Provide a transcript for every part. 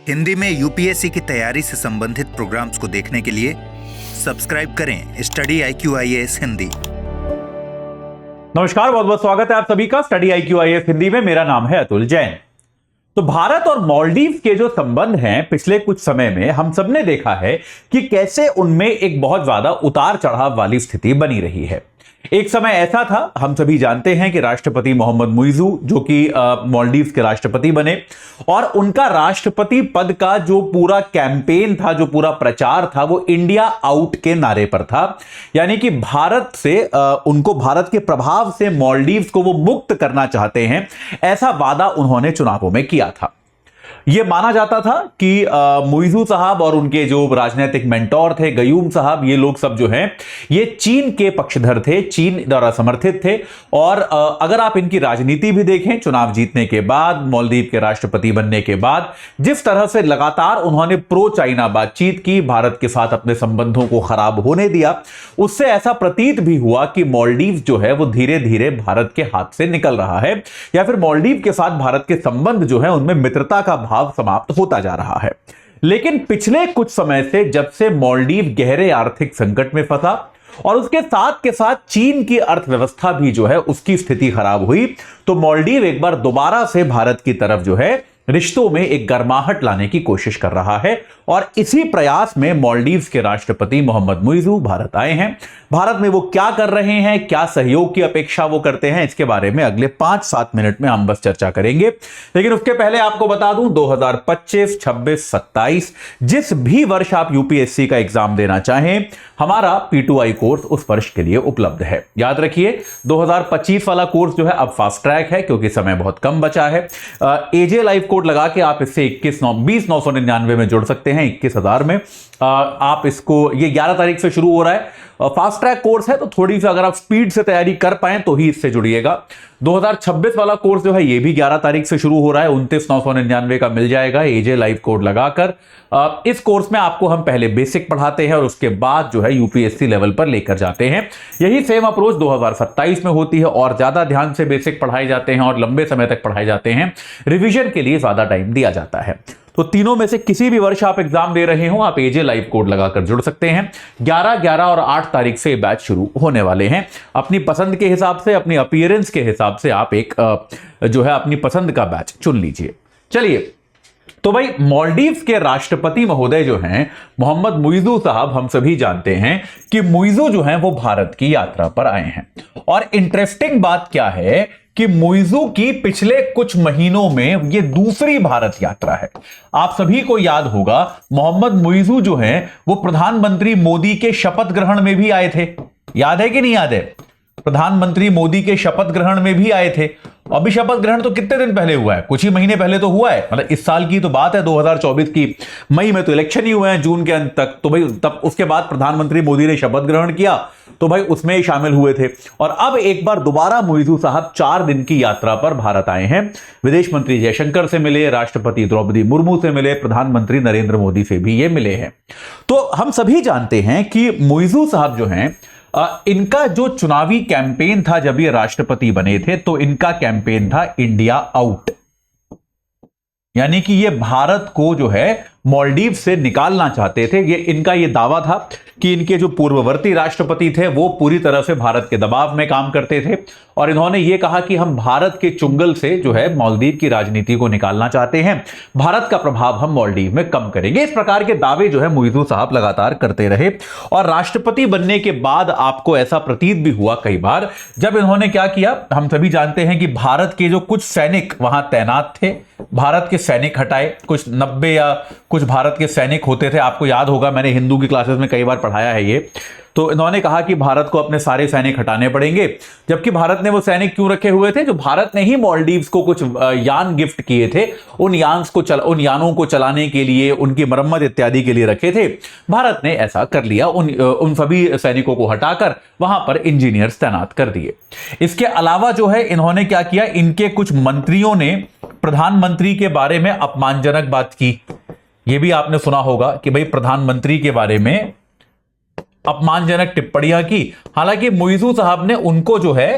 हिंदी में यूपीएससी की तैयारी से संबंधित प्रोग्राम्स को देखने के लिए सब्सक्राइब करें स्टडी IQ-IAS हिंदी। नमस्कार, बहुत बहुत स्वागत है आप सभी का स्टडी IQ-IAS हिंदी में। मेरा नाम है अतुल जैन। तो भारत और मालदीव के जो संबंध हैं पिछले कुछ समय में हम सबने देखा है कि कैसे उनमें एक बहुत ज्यादा उतार चढ़ाव वाली स्थिति बनी रही है। एक समय ऐसा था, हम सभी जानते हैं कि राष्ट्रपति मोहम्मद मुइज़ू जो कि मालदीव के राष्ट्रपति बने और उनका राष्ट्रपति पद का जो पूरा कैंपेन था, जो पूरा प्रचार था, वो इंडिया आउट के नारे पर था। यानी कि भारत से उनको भारत के प्रभाव से मालदीव को वो मुक्त करना चाहते हैं, ऐसा वादा उन्होंने चुनावों में किया था। यह माना जाता था कि मुइज़ू साहब और उनके जो राजनीतिक मेंटोर थे गयूम साहब, ये लोग सब जो हैं ये चीन के पक्षधर थे, चीन द्वारा समर्थित थे। और अगर आप इनकी राजनीति भी देखें, चुनाव जीतने के बाद, मालदीव के राष्ट्रपति बनने के बाद जिस तरह से लगातार उन्होंने प्रो चाइना बातचीत की, भारत के साथ अपने संबंधों को खराब होने दिया, उससे ऐसा प्रतीत भी हुआ कि मालदीव जो है वो धीरे धीरे भारत के हाथ से निकल रहा है, या फिर मालदीव के साथ भारत के संबंध जो है उनमें मित्रता का भाव समाप्त होता जा रहा है। लेकिन पिछले कुछ समय से, जब से मालदीव गहरे आर्थिक संकट में फंसा और उसके साथ के साथ चीन की अर्थव्यवस्था भी जो है उसकी स्थिति खराब हुई, तो मालदीव एक बार दोबारा से भारत की तरफ जो है रिश्तों में एक गर्माहट लाने की कोशिश कर रहा है। और इसी प्रयास में मालदीव के राष्ट्रपति मोहम्मद मुइज़ू भारत आए हैं। भारत में वो क्या कर रहे हैं, क्या सहयोग की अपेक्षा वो करते हैं, इसके बारे में अगले 5-7 मिनट में हम बस चर्चा करेंगे। लेकिन उसके पहले आपको बता दूं, 2025, 26, 27 जिस भी वर्ष आप यूपीएससी का एग्जाम देना चाहें, हमारा P2I कोर्स उस वर्ष के लिए उपलब्ध है। याद रखिए, 2025 वाला कोर्स जो है अब फास्ट ट्रैक है क्योंकि समय बहुत कम बचा है। एजे लाइव कोड लगा के आप इससे 20,999 में जुड़ सकते हैं, 21,000 में। आप इसको, ये 11 तारीख से शुरू हो रहा है, फास्ट ट्रैक कोर्स है, तो थोड़ी सी अगर आप स्पीड से तैयारी कर पाए तो ही इससे जुड़िएगा। 2026 वाला कोर्स जो है ये भी 11 तारीख से शुरू हो रहा है, 29,999 का मिल जाएगा एजे लाइव कोड लगाकर। इस कोर्स में आपको हम पहले बेसिक पढ़ाते हैं और उसके बाद जो है यूपीएससी लेवल पर लेकर जाते हैं। यही सेम अप्रोच 2027 में होती है, और ज्यादा ध्यान से बेसिक पढ़ाए जाते हैं और लंबे समय तक पढ़ाए जाते हैं। रिवीजन के लिए ज्यादा टाइम दिया जाता है। तो तीनों में से किसी भी वर्ष आप एग्जाम दे रहे हो, आप एजे लाइव कोड लगाकर जुड़ सकते हैं। 11, 11 और 8 तारीख से बैच शुरू होने वाले हैं। अपनी पसंद के हिसाब से, अपनी अपीयरेंस के हिसाब से आप एक जो है अपनी पसंद का बैच चुन लीजिए। चलिए, तो भाई मालदीव के राष्ट्रपति महोदय जो हैं मोहम्मद मुइज़ू साहब, हम सभी जानते हैं कि मुइज़ू जो हैं वो भारत की यात्रा पर आए हैं। और इंटरेस्टिंग बात क्या है कि मुइज़ू की पिछले कुछ महीनों में ये दूसरी भारत यात्रा है। आप सभी को याद होगा, मोहम्मद मुइज़ू जो हैं वो प्रधानमंत्री मोदी के शपथ ग्रहण में भी आए थे। याद है कि नहीं याद है? प्रधानमंत्री मोदी के शपथ ग्रहण में भी आए थे। अभी शपथ ग्रहण तो कितने दिन पहले हुआ है, कुछ ही महीने पहले तो हुआ है। मतलब इस साल की तो बात है, 2024 की मई में तो इलेक्शन ही हुए हैं, जून के अंत तक। तो भाई तब उसके बाद प्रधानमंत्री मोदी ने शपथ ग्रहण किया, तो भाई उसमें ही शामिल हुए थे। और अब एक बार दोबारा मुइज़ू साहब 4 दिन की यात्रा पर भारत आए हैं। विदेश मंत्री जयशंकर से मिले, राष्ट्रपति द्रौपदी मुर्मू से मिले, प्रधानमंत्री नरेंद्र मोदी से भी ये मिले हैं। तो हम सभी जानते हैं कि मुइज़ू साहब जो हैं, इनका जो चुनावी कैंपेन था जब ये राष्ट्रपति बने थे, तो इनका कैंपेन था इंडिया आउट। यानी कि ये भारत को जो है मालदीव से निकालना चाहते थे। ये इनका ये दावा था कि इनके जो पूर्ववर्ती राष्ट्रपति थे वो पूरी तरह से भारत के दबाव में काम करते थे, और इन्होंने ये कहा कि हम भारत के चुंगल से जो है मालदीव की राजनीति को निकालना चाहते हैं, भारत का प्रभाव हम मालदीव में कम करेंगे। इस प्रकार के दावे जो है मुइज़ू साहब लगातार करते रहे। और राष्ट्रपति बनने के बाद आपको ऐसा प्रतीत भी हुआ कई बार, जब इन्होंने क्या किया, हम सभी जानते हैं कि भारत के जो कुछ सैनिक वहां तैनात थे, भारत के सैनिक हटाए। कुछ 90 या कुछ भारत के सैनिक होते थे, आपको याद होगा, मैंने हिंदू की क्लासेस में कई बार पढ़ाया है ये। तो इन्होंने कहा कि भारत को अपने सारे सैनिक हटाने पड़ेंगे। जबकि भारत ने वो सैनिक क्यों रखे हुए थे? जो भारत ने ही मालदीव्स को कुछ यान गिफ्ट किए थे, उन यानों को चलाने के लिए, उनकी मरम्मत इत्यादि के लिए रखे थे। भारत ने ऐसा कर लिया, उन सभी सैनिकों को हटाकर वहां पर इंजीनियर्स तैनात कर दिए। इसके अलावा जो है इन्होंने क्या किया, इनके कुछ मंत्रियों ने प्रधानमंत्री के बारे में अपमानजनक बात की। यह भी आपने सुना होगा कि भाई प्रधानमंत्री के बारे में अपमानजनक टिप्पणियां की। हालांकि मुइज़ू साहब ने उनको जो है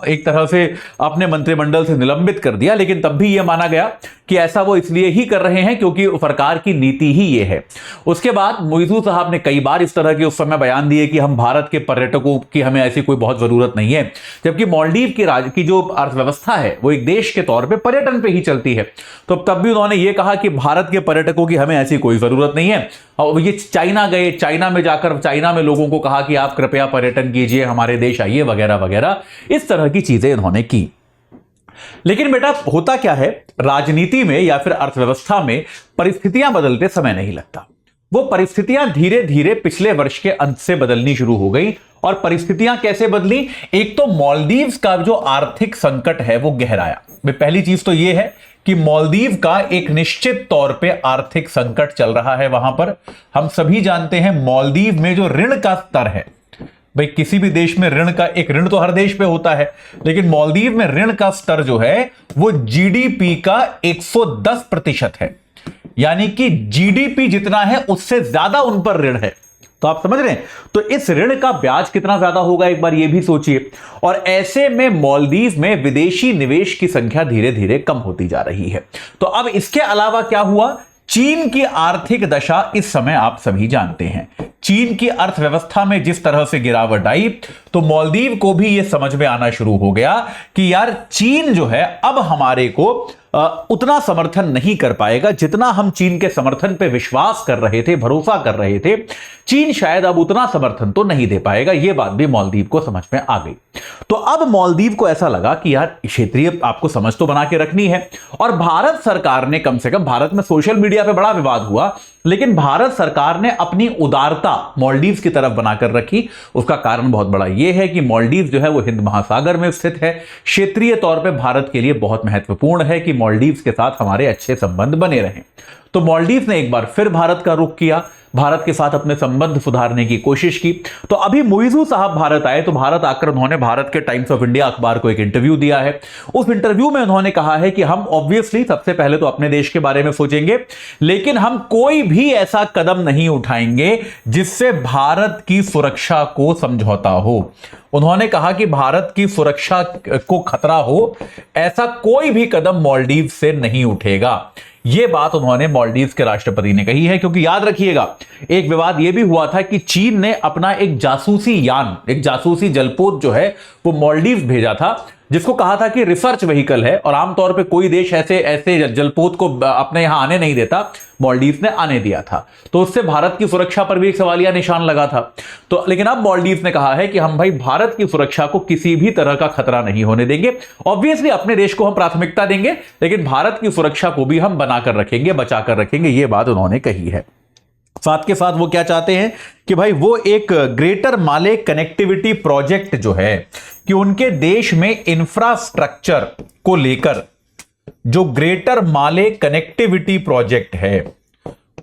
एक तरह से अपने मंत्रिमंडल से निलंबित कर दिया, लेकिन तब भी यह माना गया कि ऐसा वो इसलिए ही कर रहे हैं क्योंकि सरकार की नीति ही ये है। उसके बाद मुइज़ू साहब ने कई बार इस तरह के उस समय बयान दिए कि हम भारत के पर्यटकों की हमें ऐसी कोई बहुत जरूरत नहीं है, जबकि मालदीव की राज्य की जो अर्थव्यवस्था है वो एक देश के तौर पे पर्यटन पे ही चलती है। तो तब भी उन्होंने ये कहा कि भारत के पर्यटकों की हमें ऐसी कोई जरूरत नहीं है। और ये चाइना गए, चाइना में जाकर चाइना में लोगों को कहा कि आप कृपया पर्यटन कीजिए, हमारे देश आइए, वगैरह वगैरह, इस तरह की चीजें उन्होंने की। लेकिन बेटा होता क्या है, राजनीति में या फिर अर्थव्यवस्था में परिस्थितियां बदलते समय नहीं लगता। वो परिस्थितियां धीरे धीरे पिछले वर्ष के अंत से बदलनी शुरू हो गई। और परिस्थितियां कैसे बदली? एक तो मालदीव्स का जो आर्थिक संकट है वो गहराया। पहली चीज तो ये है कि मालदीव का एक निश्चित तौर पे आर्थिक संकट चल रहा है। वहां पर हम सभी जानते हैं मालदीव में जो ऋण का स्तर है, भाई किसी भी देश में ऋण तो हर देश पे होता है, लेकिन मालदीव में ऋण का स्तर जो है वो जीडीपी का 110% है। यानी कि जीडीपी जितना है उससे ज्यादा उन पर ऋण है। तो आप समझ रहे हैं, तो इस ऋण का ब्याज कितना ज्यादा होगा एक बार ये भी सोचिए। और ऐसे में मालदीव में विदेशी निवेश की संख्या धीरे धीरे कम होती जा रही है। तो अब इसके अलावा क्या हुआ, चीन की आर्थिक दशा इस समय आप सभी जानते हैं। चीन की अर्थव्यवस्था में जिस तरह से गिरावट आई, तो मालदीव को भी यह समझ में आना शुरू हो गया कि यार चीन जो है अब हमारे को उतना समर्थन नहीं कर पाएगा जितना हम चीन के समर्थन पे विश्वास कर रहे थे, भरोसा कर रहे थे। चीन शायद अब उतना समर्थन तो नहीं दे पाएगा। यह बात भी मालदीव को समझ में आ गई। तो अब मालदीव को ऐसा लगा कि यार क्षेत्रीय आपको समझ तो बना के रखनी है। और भारत सरकार ने, कम से कम भारत में सोशल मीडिया पे बड़ा विवाद हुआ, लेकिन भारत सरकार ने अपनी उदारता मालदीव की तरफ बनाकर रखी। उसका कारण बहुत बड़ा यह है कि मालदीव जो है वो हिंद महासागर में स्थित है। क्षेत्रीय तौर पे भारत के लिए बहुत महत्वपूर्ण है कि मालदीव के साथ हमारे अच्छे संबंध बने रहें। तो मालदीव ने एक बार फिर भारत का रुख किया, भारत के साथ अपने संबंध सुधारने की कोशिश की। तो अभी मुइज़ू साहब भारत आए, तो भारत आकर उन्होंने भारत के टाइम्स ऑफ इंडिया अखबार को एक इंटरव्यू दिया है। उस इंटरव्यू में उन्होंने कहा है कि हम ऑब्वियसली सबसे पहले तो अपने देश के बारे में सोचेंगे, लेकिन हम कोई भी ऐसा कदम नहीं उठाएंगे जिससे भारत की सुरक्षा को समझौता हो। उन्होंने कहा कि भारत की सुरक्षा को खतरा हो, ऐसा कोई भी कदम मालदीव से नहीं उठेगा। यह बात उन्होंने मालदीव के राष्ट्रपति ने कही है, क्योंकि याद रखिएगा एक विवाद यह भी हुआ था कि चीन ने अपना एक जासूसी यान, एक जासूसी जलपोत जो है वो मालदीव भेजा था, जिसको कहा था कि रिसर्च व्हीकल है। और आमतौर पे कोई देश ऐसे जलपोत को अपने यहां आने नहीं देता, मालदीव ने आने दिया था। तो उससे भारत की सुरक्षा पर भी एक सवालिया निशान लगा था। तो लेकिन अब मालदीव ने कहा है कि हम भाई भारत की सुरक्षा को किसी भी तरह का खतरा नहीं होने देंगे। ऑब्वियसली अपने देश को हम प्राथमिकता देंगे, लेकिन भारत की सुरक्षा को भी हम बनाकर रखेंगे, बचाकर रखेंगे। यह बात उन्होंने कही है। साथ के साथ वो क्या चाहते हैं कि भाई वो एक ग्रेटर माले कनेक्टिविटी प्रोजेक्ट जो है, कि उनके देश में इंफ्रास्ट्रक्चर को लेकर जो ग्रेटर माले कनेक्टिविटी प्रोजेक्ट है,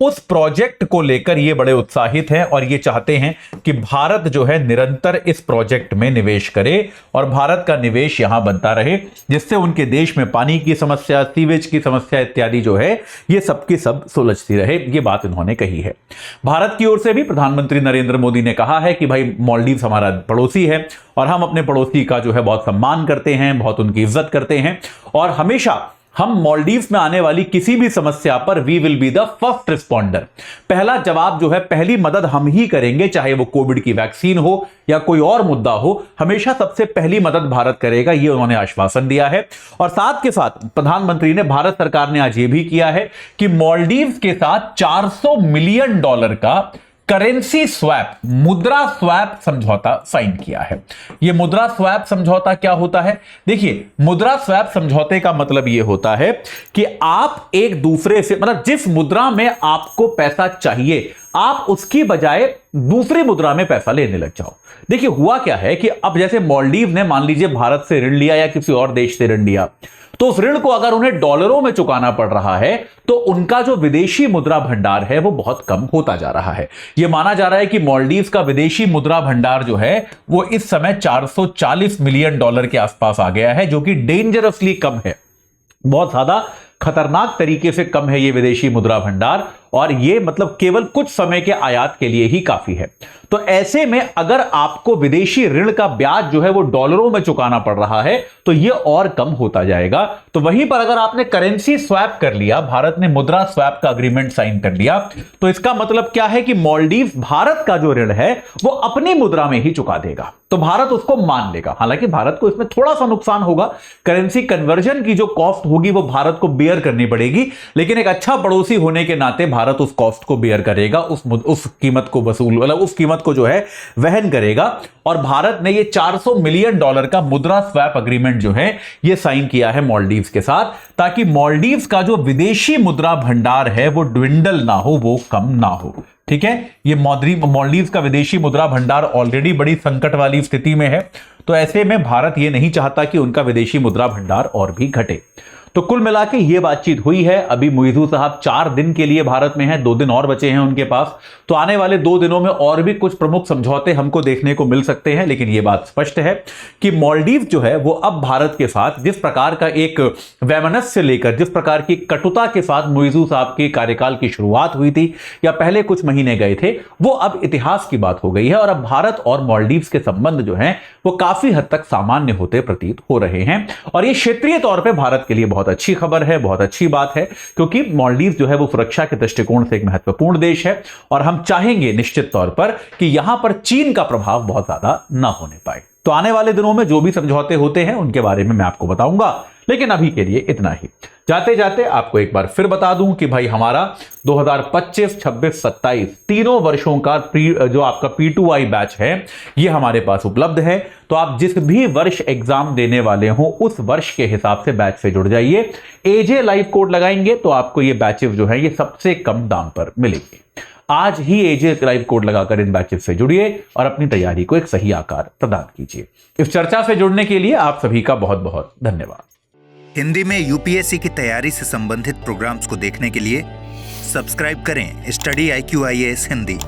उस प्रोजेक्ट को लेकर ये बड़े उत्साहित हैं और ये चाहते हैं कि भारत जो है निरंतर इस प्रोजेक्ट में निवेश करे और भारत का निवेश यहां बनता रहे, जिससे उनके देश में पानी की समस्या, सीवेज की समस्या इत्यादि जो है ये सबकी सब सुलझती रहे। ये बात इन्होंने कही है। भारत की ओर से भी प्रधानमंत्री नरेंद्र मोदी ने कहा है कि भाई मालदीव हमारा पड़ोसी है और हम अपने पड़ोसी का जो है बहुत सम्मान करते हैं, बहुत उनकी इज्जत करते हैं, और हमेशा हम मालदीव में आने वाली किसी भी समस्या पर we will be the first responder. पहला जवाब जो है, पहली मदद हम ही करेंगे, चाहे वो कोविड की वैक्सीन हो या कोई और मुद्दा हो, हमेशा सबसे पहली मदद भारत करेगा। ये उन्होंने आश्वासन दिया है। और साथ के साथ प्रधानमंत्री ने, भारत सरकार ने आज ये भी किया है कि मालदीव के साथ $400 मिलियन का करेंसी स्वैप, मुद्रा स्वैप समझौता साइन किया है। यह मुद्रा स्वैप समझौता क्या होता है? देखिए, मुद्रा स्वैप समझौते का मतलब यह होता है कि आप एक दूसरे से, मतलब जिस मुद्रा में आपको पैसा चाहिए, आप उसकी बजाय दूसरी मुद्रा में पैसा लेने लग जाओ। देखिए हुआ क्या है कि अब जैसे मालदीव ने मान लीजिए भारत से ऋण लिया या किसी और देश से ऋण लिया, तो उस ऋण को अगर उन्हें डॉलरों में चुकाना पड़ रहा है तो उनका जो विदेशी मुद्रा भंडार है वो बहुत कम होता जा रहा है। यह माना जा रहा है कि मालदीव का विदेशी मुद्रा भंडार जो है वो इस समय $440 मिलियन के आसपास आ गया है, जो कि डेंजरसली कम है। बहुत ज्यादा खतरनाक तरीके से कम है ये विदेशी मुद्रा भंडार। और ये मतलब केवल कुछ समय के आयात के लिए ही काफी है। तो ऐसे में अगर आपको विदेशी ऋण का ब्याज जो है वो डॉलरों में चुकाना पड़ रहा है तो ये और कम होता जाएगा। तो वहीं पर अगर आपने करेंसी स्वैप कर लिया, भारत ने मुद्रा स्वैप का एग्रीमेंट साइन कर लिया, तो इसका मतलब क्या है कि मालदीव भारत का जो ऋण है वो अपनी मुद्रा में ही चुका देगा, तो भारत उसको मान लेगा। हालांकि भारत को इसमें थोड़ा सा नुकसान होगा, करेंसी कन्वर्जन की जो कॉस्ट होगी वो भारत को बेयर करनी पड़ेगी, लेकिन एक अच्छा पड़ोसी होने के नाते भारत उस कॉस्ट को बेयर करेगा, उस कीमत को वसूल मतलब उस कीमत को जो है वहन करेगा। और भारत ने ये $400 मिलियन का मुद्रा स्वैप एग्रीमेंट जो है ये साइन किया है मालदीव्स के साथ, ताकि मालदीव्स का जो विदेशी मुद्रा भंडार है वो ड्विंडल ना हो, वो कम ना हो। ठीक है, ये मालदीव्स का विदेशी मुद्रा भंडार ऑलरेडी बड़ी संकट वाली स्थिति में है, तो ऐसे में भारत ये नहीं चाहता कि उनका विदेशी मुद्रा भंडार और भी घटे। तो कुल मिला के ये बातचीत हुई है। अभी मुइज़ू साहब 4 दिन के लिए भारत में हैं, 2 दिन और बचे हैं उनके पास, तो आने वाले 2 दिनों में और भी कुछ प्रमुख समझौते हमको देखने को मिल सकते हैं। लेकिन ये बात स्पष्ट है कि मालदीव जो है वो अब भारत के साथ जिस प्रकार का एक वैमनस्य से लेकर जिस प्रकार की कटुता के साथ मुइज़ू साहब के कार्यकाल की शुरुआत हुई थी या पहले कुछ महीने गए थे, वो अब इतिहास की बात हो गई है। और अब भारत और मालदीव के संबंध जो है वो काफी हद तक सामान्य होते प्रतीत हो रहे हैं। और ये क्षेत्रीय तौर पर भारत के लिए बहुत अच्छी खबर है, बहुत अच्छी बात है, क्योंकि मालदीव जो है वो सुरक्षा के दृष्टिकोण से एक महत्वपूर्ण देश है और हम चाहेंगे निश्चित तौर पर कि यहां पर चीन का प्रभाव बहुत ज्यादा ना होने पाए। तो आने वाले दिनों में जो भी समझौते होते हैं उनके बारे में मैं आपको बताऊंगा, लेकिन अभी के लिए इतना ही। जाते जाते आपको एक बार फिर बता दूं कि भाई हमारा 2025, 26, 27 तीनों वर्षों का जो आपका P2I बैच है ये हमारे पास उपलब्ध है। तो आप जिस भी वर्ष एग्जाम देने वाले हो उस वर्ष के हिसाब से बैच से जुड़ जाइए। एजे लाइव कोड लगाएंगे तो आपको ये बैचेस जो है ये सबसे कम दाम पर मिलेंगे। आज ही एजे लाइव कोड लगाकर इन बैचेस से जुड़िए और अपनी तैयारी को एक सही आकार प्रदान कीजिए। इस चर्चा से जुड़ने के लिए आप सभी का बहुत बहुत धन्यवाद। हिंदी में यूपीएससी की तैयारी से संबंधित प्रोग्राम्स को देखने के लिए सब्सक्राइब करें स्टडी IQ IAS हिंदी।